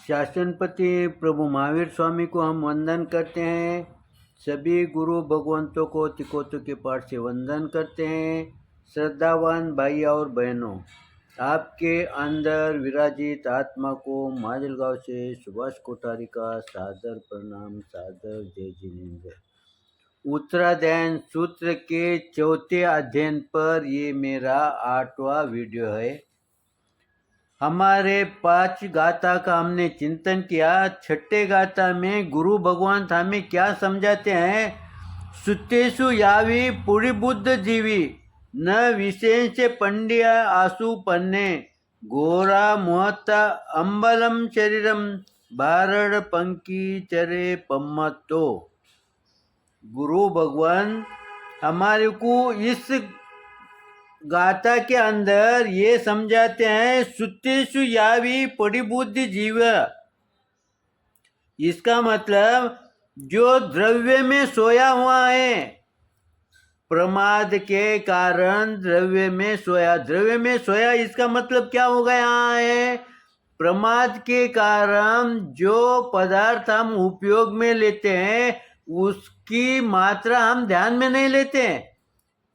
शासनपति प्रभु महावीर स्वामी को हम वंदन करते हैं। सभी गुरु भगवंतों को तिकोतों के पाठ से वंदन करते हैं। श्रद्धावान भाई और बहनों, आपके अंदर विराजित आत्मा को माजलगांव से सुभाष कोठारी का सादर प्रणाम, सादर जय जिनेंद्र। उत्तराध्ययन सूत्र के चौथे अध्ययन पर ये मेरा 8वां वीडियो है। हमारे 5 गाथा का हमने चिंतन किया। 6ठे गाथा में गुरु भगवान हमें क्या समझाते हैं? सुतेषु यावी पुरी बुद्ध जीवी न विशेष से पंडिया आसु पन्ने घोरा मुहता अंबलम शरीरम भारड़ पंकी चरे पम्मतो। गुरु भगवान हमारे को इस गाथा के अंदर ये समझाते हैं, सुतेषु यावी परिबुद्धि जीव। इसका मतलब जो द्रव्य में सोया हुआ है, प्रमाद के कारण द्रव्य में सोया इसका मतलब क्या होगा? यहाँ है प्रमाद के कारण जो पदार्थ हम उपयोग में लेते हैं उसकी मात्रा हम ध्यान में नहीं लेते हैं।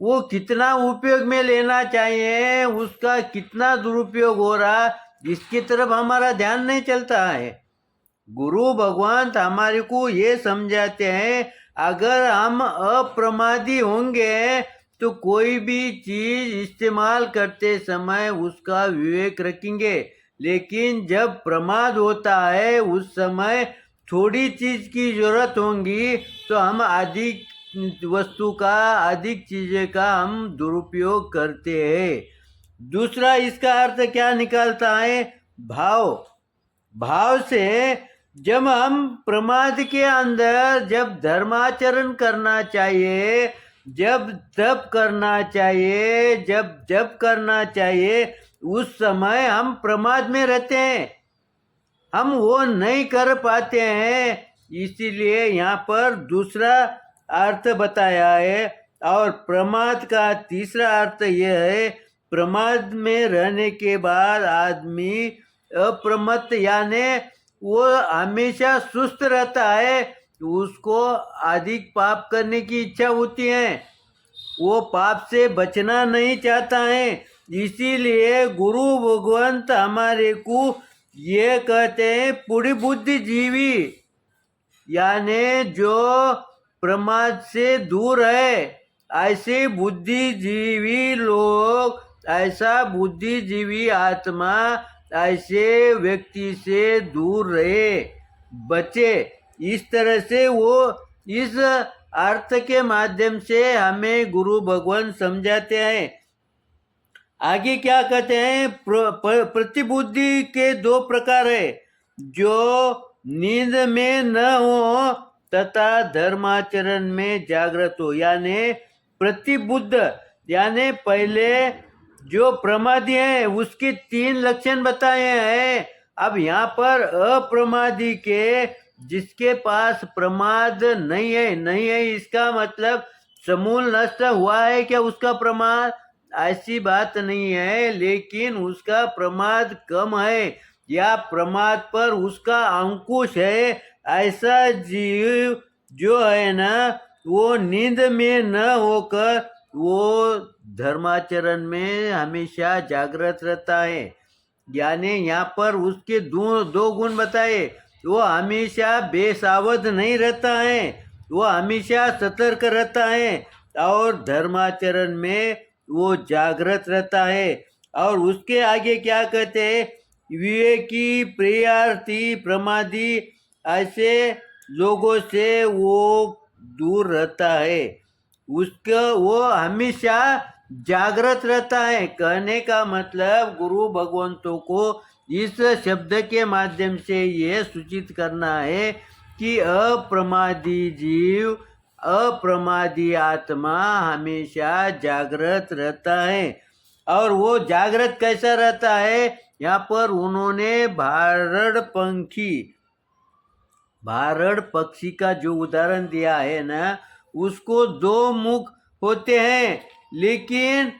वो कितना उपयोग में लेना चाहिए, उसका कितना दुरुपयोग हो रहा, इसकी तरफ हमारा ध्यान नहीं चलता है। गुरु भगवान हमारे को ये समझाते हैं, अगर हम अप्रमादी होंगे तो कोई भी चीज इस्तेमाल करते समय उसका विवेक रखेंगे, लेकिन जब प्रमाद होता है उस समय थोड़ी चीज की जरूरत होगी तो हम अधिक वस्तु का, अधिक चीजें का हम दुरुपयोग करते हैं। दूसरा इसका अर्थ क्या निकलता है? भाव से जब हम प्रमाद के अंदर जब धर्माचरण करना चाहिए, जब तप करना चाहिए, जब जप करना चाहिए, उस समय हम प्रमाद में रहते हैं, हम वो नहीं कर पाते हैं। इसीलिए यहाँ पर दूसरा अर्थ बताया है। और प्रमाद का तीसरा अर्थ यह है, प्रमाद में रहने के बाद आदमी अप्रमत्त यानी वो हमेशा सुस्त रहता है, उसको अधिक पाप करने की इच्छा होती है, वो पाप से बचना नहीं चाहता है। इसीलिए गुरु भगवंत हमारे को ये कहते हैं पूरी बुद्धि जीवी, यानी जो प्रमाद से दूर है, ऐसे बुद्धिजीवी लोग, ऐसा बुद्धिजीवी आत्मा ऐसे व्यक्ति से दूर रहे, बचे। इस तरह से वो इस अर्थ के माध्यम से हमें गुरु भगवान समझाते हैं। आगे क्या कहते हैं? प्रतिबुद्धि के 2 प्रकार है, जो नींद में न हो तथा धर्माचरण में जागृत हो। यानी प्रतिबुद्ध यानी पहले जो प्रमादी है उसके 3 लक्षण बताए हैं। अब यहाँ पर अप्रमादी के, जिसके पास प्रमाद नहीं है, इसका मतलब समूल नष्ट हुआ है क्या उसका प्रमाद? ऐसी बात नहीं है, लेकिन उसका प्रमाद कम है या प्रमाद पर उसका अंकुश है। ऐसा जीव जो है ना, वो नींद में न होकर वो धर्माचरण में हमेशा जागृत रहता है। यानी यहाँ पर उसके 2 गुण बताए। वो हमेशा बेसावध नहीं रहता है, वो हमेशा सतर्क रहता है और धर्माचरण में वो जागृत रहता है। और उसके आगे क्या कहते हैं? विवेकी, प्रियार्थी, प्रमादी ऐसे लोगों से वो दूर रहता है, उसका वो हमेशा जागृत रहता है। कहने का मतलब गुरु भगवंतों को इस शब्द के माध्यम से ये सूचित करना है कि अप्रमादी जीव, अप्रमादी आत्मा हमेशा जागृत रहता है। और वो जागृत कैसा रहता है? यहाँ पर उन्होंने भारड़ पक्षी का जो उदाहरण दिया है ना, उसको 2 मुख होते हैं, लेकिन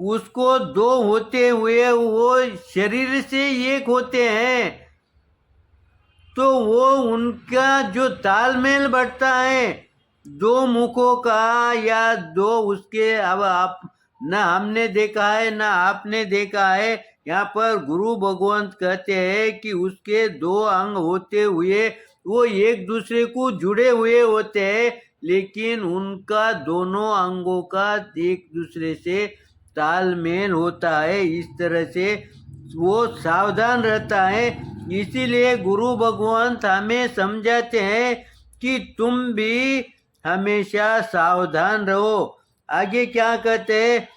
उसको 2 होते हुए वो शरीर से एक होते हैं। तो वो उनका जो तालमेल बढ़ता है दो मुखों का या दो उसके, अब आप न हमने देखा है न आपने देखा है, यहाँ पर गुरु भगवंत कहते हैं कि उसके दो अंग होते हुए वो एक दूसरे को जुड़े हुए होते हैं, लेकिन उनका दोनों अंगों का एक दूसरे से तालमेल होता है। इस तरह से वो सावधान रहता है। इसीलिए गुरु भगवंत हमें समझाते हैं कि तुम भी हमेशा सावधान रहो। आगे क्या कहते हैं?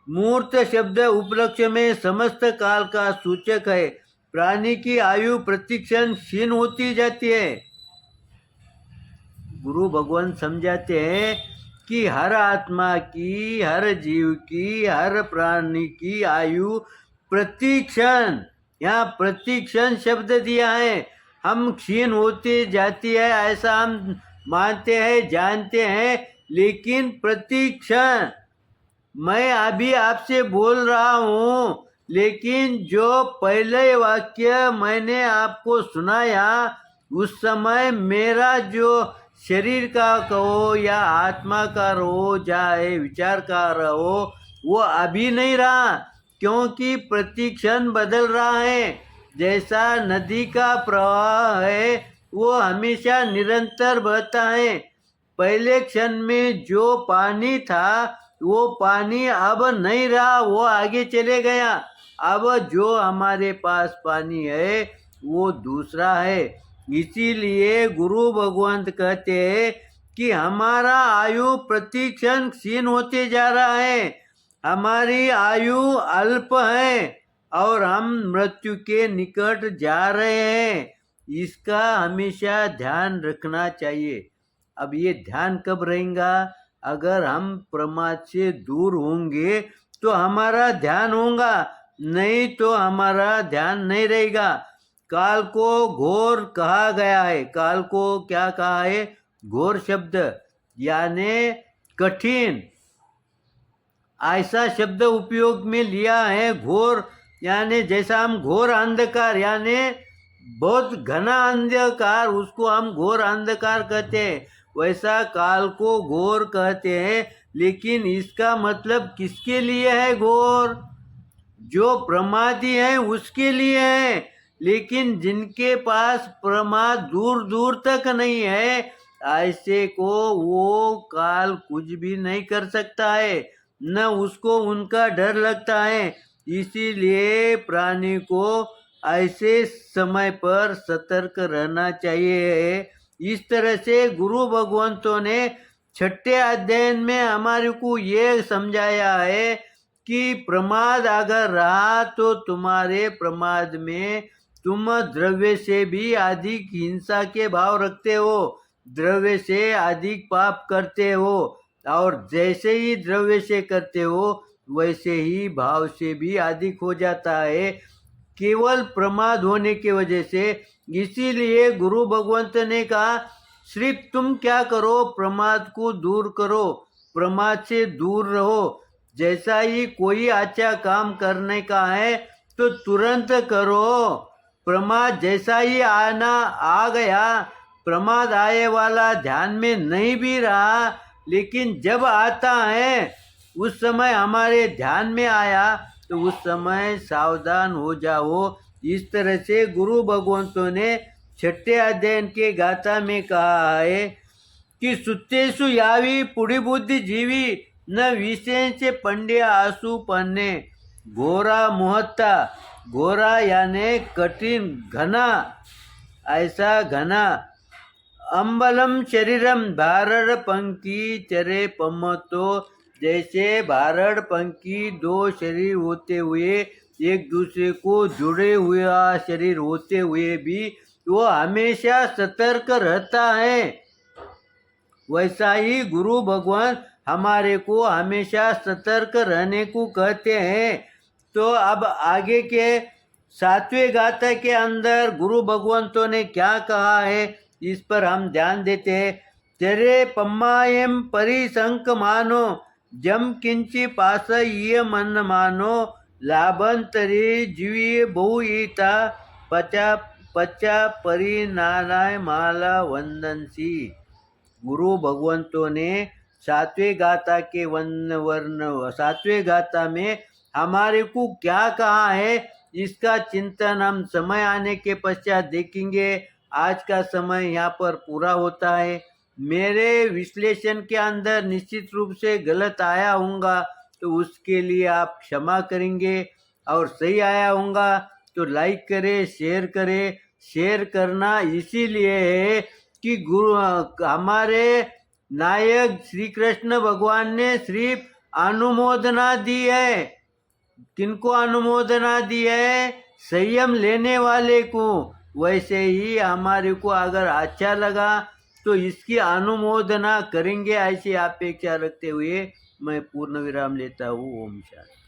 मूर्त शब्द उपलक्ष्य में समस्त काल का सूचक है। प्राणी की आयु प्रतिक्षण क्षीण होती जाती है। गुरु भगवान समझाते हैं कि हर आत्मा की, हर जीव की, हर प्राणी की आयु प्रतिक्षण, यहाँ प्रतिक्षण शब्द दिया है। हम क्षीण होती जाती है ऐसा हम मानते हैं, जानते हैं, लेकिन प्रतिक्षण, मैं अभी आपसे बोल रहा हूँ, लेकिन जो पहले वाक्य मैंने आपको सुनाया उस समय मेरा जो शरीर का कहो या आत्मा का रहो चाहे विचार का रहो वो अभी नहीं रहा, क्योंकि प्रतिक्षण बदल रहा है। जैसा नदी का प्रवाह है वो हमेशा निरंतर बहता है। पहले क्षण में जो पानी था वो पानी अब नहीं रहा, वो आगे चले गया। अब जो हमारे पास पानी है वो दूसरा है। इसीलिए गुरु भगवंत कहते हैं कि हमारा आयु प्रतिक्षण क्षीण होते जा रहा है, हमारी आयु अल्प है और हम मृत्यु के निकट जा रहे हैं। इसका हमेशा ध्यान रखना चाहिए। अब ये ध्यान कब रहेगा? अगर हम प्रमाद से दूर होंगे तो हमारा ध्यान होगा, नहीं तो हमारा ध्यान नहीं रहेगा। काल को घोर कहा गया है। काल को क्या कहा है? घोर शब्द यानी कठिन, ऐसा शब्द उपयोग में लिया है। घोर यानी जैसा हम घोर अंधकार यानी बहुत घना अंधकार, उसको हम घोर अंधकार कहते हैं, वैसा काल को घोर कहते हैं। लेकिन इसका मतलब किसके लिए है घोर? जो प्रमादी है उसके लिए है। लेकिन जिनके पास प्रमाद दूर दूर तक नहीं है ऐसे को वो काल कुछ भी नहीं कर सकता है, न उसको उनका डर लगता है। इसीलिए प्राणी को ऐसे समय पर सतर्क रहना चाहिए। इस तरह से गुरु भगवंतों ने छठे अध्याय में हमारे को ये समझाया है कि प्रमाद अगर रहा तो तुम्हारे प्रमाद में तुम द्रव्य से भी अधिक हिंसा के भाव रखते हो, द्रव्य से अधिक पाप करते हो, और जैसे ही द्रव्य से करते हो वैसे ही भाव से भी अधिक हो जाता है, केवल प्रमाद होने की वजह से। इसीलिए गुरु भगवंत ने कहा सिर्फ तुम क्या करो, प्रमाद को दूर करो, प्रमाद से दूर रहो। जैसा ही कोई अच्छा काम करने का है तो तुरंत करो। प्रमाद जैसा ही आना आ गया, प्रमाद आए वाला ध्यान में नहीं भी रहा, लेकिन जब आता है उस समय हमारे ध्यान में आया तो उस समय सावधान हो जाओ। इस तरह से गुरु भगवंतों ने छठे अध्ययन के गाथा में कहा है कि सुत्तेषु यावी पुड़ी बुद्धि जीवी न विषयांचे पंड्या आसू पन्ने। घोरा मुहत्ता, घोरा यानी कठिन, घना, ऐसा घना। अम्बलम शरीरम भारड़ पंखी चरे पम्मतो, जैसे भारड़ पंखी दो शरीर होते हुए एक दूसरे को जुड़े हुआ शरीर होते हुए भी वो हमेशा सतर्क रहता है, वैसा ही गुरु भगवान हमारे को हमेशा सतर्क रहने को कहते हैं। तो अब आगे के सातवें गाथा के अंदर गुरु भगवंतों ने क्या कहा है इस पर हम ध्यान देते हैं। तेरे पम्मायम परिसंक मानो जम किंची पास ये मन मानो लाभंतरी जीवी बहु ईता पचा पच्चा परिनाराय माला वंदनसी। गुरु भगवंतों ने सातवें गाथा के वर्ण सातवें गाथा में हमारे को क्या कहा है, इसका चिंतन हम समय आने के पश्चात देखेंगे। आज का समय यहाँ पर पूरा होता है। मेरे विश्लेषण के अंदर निश्चित रूप से गलत आया होगा तो उसके लिए आप क्षमा करेंगे, और सही आया होगा तो लाइक करें, शेयर करें। शेयर करना इसीलिए है कि गुरु हमारे नायक श्री कृष्ण भगवान ने सिर्फ अनुमोदना दी है। किनको अनुमोदना दी है? संयम लेने वाले को। वैसे ही हमारे को अगर अच्छा लगा तो इसकी अनुमोदना करेंगे, ऐसी अपेक्षा रखते हुए मैं पूर्ण विराम लेता हूँ। ओम शांति।